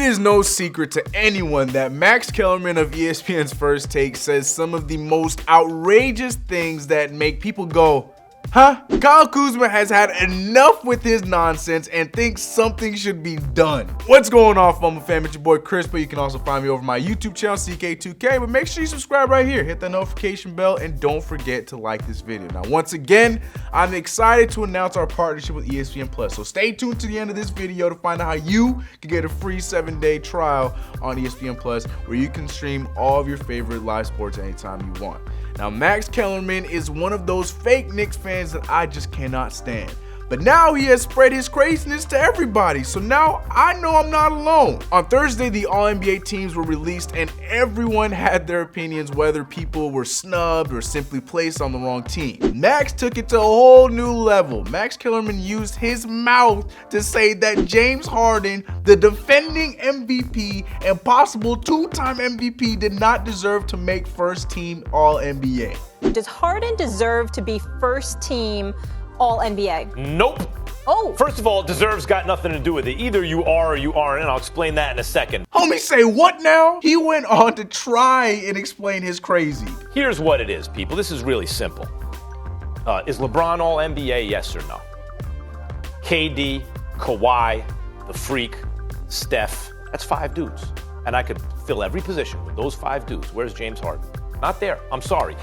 is no secret to anyone that Max Kellerman of ESPN's First Take says some of the most outrageous things that make people go, huh? Kylie Kuzma has had enough with his nonsense and thinks something should be done. What's going on, Fumble fam? It's your boy Chris, but you can also find me over my YouTube channel, CK2K, but make sure you subscribe right here, hit that notification bell, and don't forget to like this video. Now, once again, I'm excited to announce our partnership with ESPN+, so stay tuned to the end of this video to find out how you can get a free 7-day trial on ESPN+, where you can stream all of your favorite live sports anytime you want. Now, Max Kellerman is one of those fake Knicks fans that I just cannot stand. But now he has spread his craziness to everybody, so now I know I'm not alone. On Thursday, the All-NBA teams were released and everyone had their opinions whether people were snubbed or simply placed on the wrong team. Max took it to a whole new level. Max Kellerman used his mouth to say that James Harden, the defending MVP and possible two-time MVP, did not deserve to make first-team All-NBA. Does Harden deserve to be first-team All-NBA? Nope. Oh. First of all, deserves got nothing to do with it. Either you are or you aren't, and I'll explain that in a second. Homie, say what now? He went on to try and explain his crazy. Here's what it is, people. This is really simple. Is LeBron All-NBA, yes or no? KD, Kawhi, the Freak, Steph, that's 5 dudes. And I could fill every position with those 5 dudes. Where's James Harden? Not there. I'm sorry.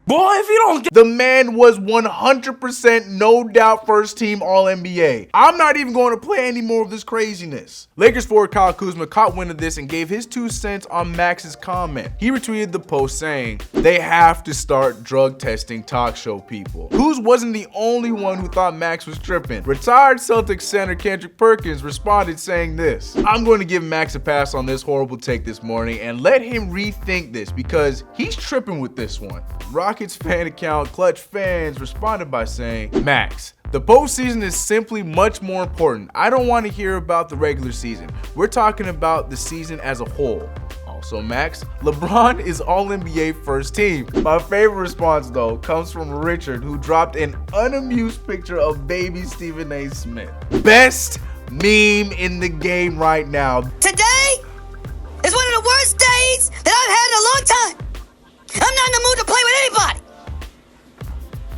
Boy, if you don't get— the man was 100% no doubt first team All-NBA. I'm not even going to play any more of this craziness. Lakers forward Kylie Kuzma caught wind of this and gave his 2 cents on Max's comment. He retweeted the post saying, "They have to start drug testing talk show people." Kuz wasn't the only one who thought Max was tripping. Retired Celtics center Kendrick Perkins responded saying this: "I'm going to give Max a pass on this horrible take this morning and let him rethink this because he's tripping with this one." Rockets fan account Clutch Fans responded by saying, "Max, the postseason is simply much more important. I don't want to hear about the regular season. We're talking about the season as a whole." Also, Max, LeBron is All-NBA first team. My favorite response, though, comes from Richard, who dropped an unamused picture of baby Stephen A. Smith. Best meme in the game right now. Today is one of the worst days that I've had in a long time. I'm not in the mood to play with anybody.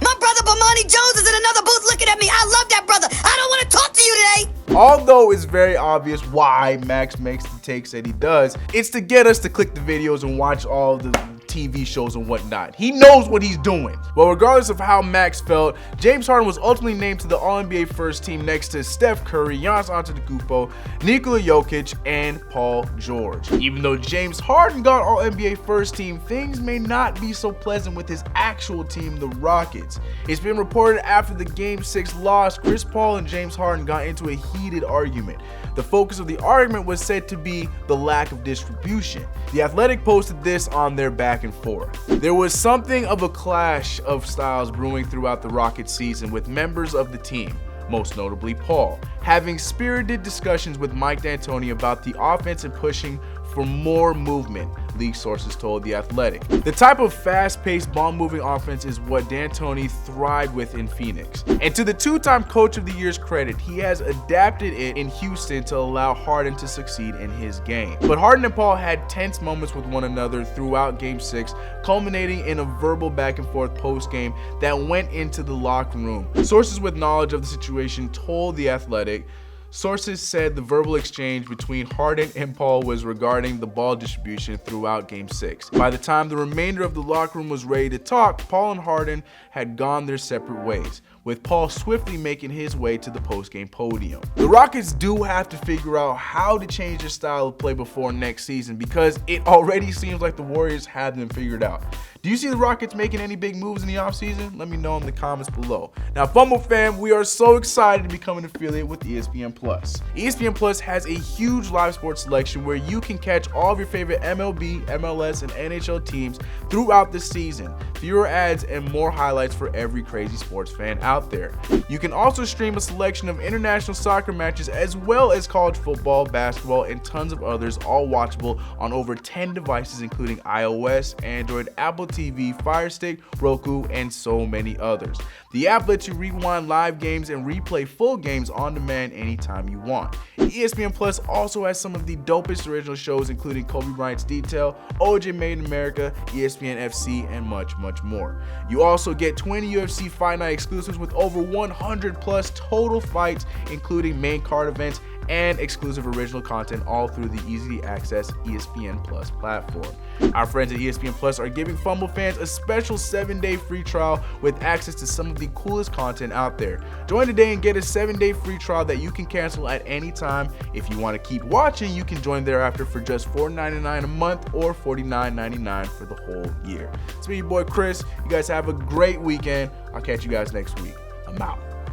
My brother Bomani Jones is in another booth looking at me. I love that brother. I don't want to talk to you today. Although it's very obvious why Max makes the takes that he does, it's to get us to click the videos and watch all the TV shows and whatnot. He knows what he's doing. Well, regardless of how Max felt, James Harden was ultimately named to the All-NBA first team next to Steph Curry, Giannis Antetokounmpo, Nikola Jokic, and Paul George. Even though James Harden got All-NBA first team, things may not be so pleasant with his actual team, the Rockets. It's been reported after the Game 6 loss, Chris Paul and James Harden got into a heated argument. The focus of the argument was said to be the lack of distribution. The Athletic posted this on their back and forth. There was something of a clash of styles brewing throughout the Rockets season, with members of the team, most notably Paul, having spirited discussions with Mike D'Antoni about the offense and pushing for more movement, league sources told The Athletic. The type of fast-paced, ball-moving offense is what D'Antoni thrived with in Phoenix. And to the 2-time Coach of the Year's credit, he has adapted it in Houston to allow Harden to succeed in his game. But Harden and Paul had tense moments with one another throughout Game 6, culminating in a verbal back-and-forth post-game that went into the locker room. Sources with knowledge of the situation told The Athletic. Sources said the verbal exchange between Harden and Paul was regarding the ball distribution throughout Game 6. By the time the remainder of the locker room was ready to talk, Paul and Harden had gone their separate ways, with Paul swiftly making his way to the post-game podium. The Rockets do have to figure out how to change their style of play before next season, because it already seems like the Warriors have them figured out. Do you see the Rockets making any big moves in the offseason? Let me know in the comments below. Now, Fumble fam, we are so excited to become an affiliate with ESPN+. ESPN+ has a huge live sports selection where you can catch all of your favorite MLB, MLS, and NHL teams throughout the season. Fewer ads and more highlights for every crazy sports fan out out there. You can also stream a selection of international soccer matches as well as college football, basketball, and tons of others, all watchable on over 10 devices including iOS, Android, Apple TV, Fire Stick, Roku, and so many others. The app lets you rewind live games and replay full games on demand anytime you want. ESPN Plus also has some of the dopest original shows including Kobe Bryant's Detail, OJ Made in America, ESPN FC, and much, much more. You also get 20 UFC Fight Night exclusives with over 100 plus total fights, including main card events and exclusive original content, all through the easy to access ESPN Plus platform. Our friends at ESPN Plus are giving Fumble fans a special 7-day free trial with access to some of the coolest content out there. Join today and get a 7-day free trial that you can cancel at any time. If you want to keep watching, you can join thereafter for just $4.99 a month or $49.99 for the whole year. It's me, your boy Chris. You guys have a great weekend. I'll catch you guys next week. I'm out.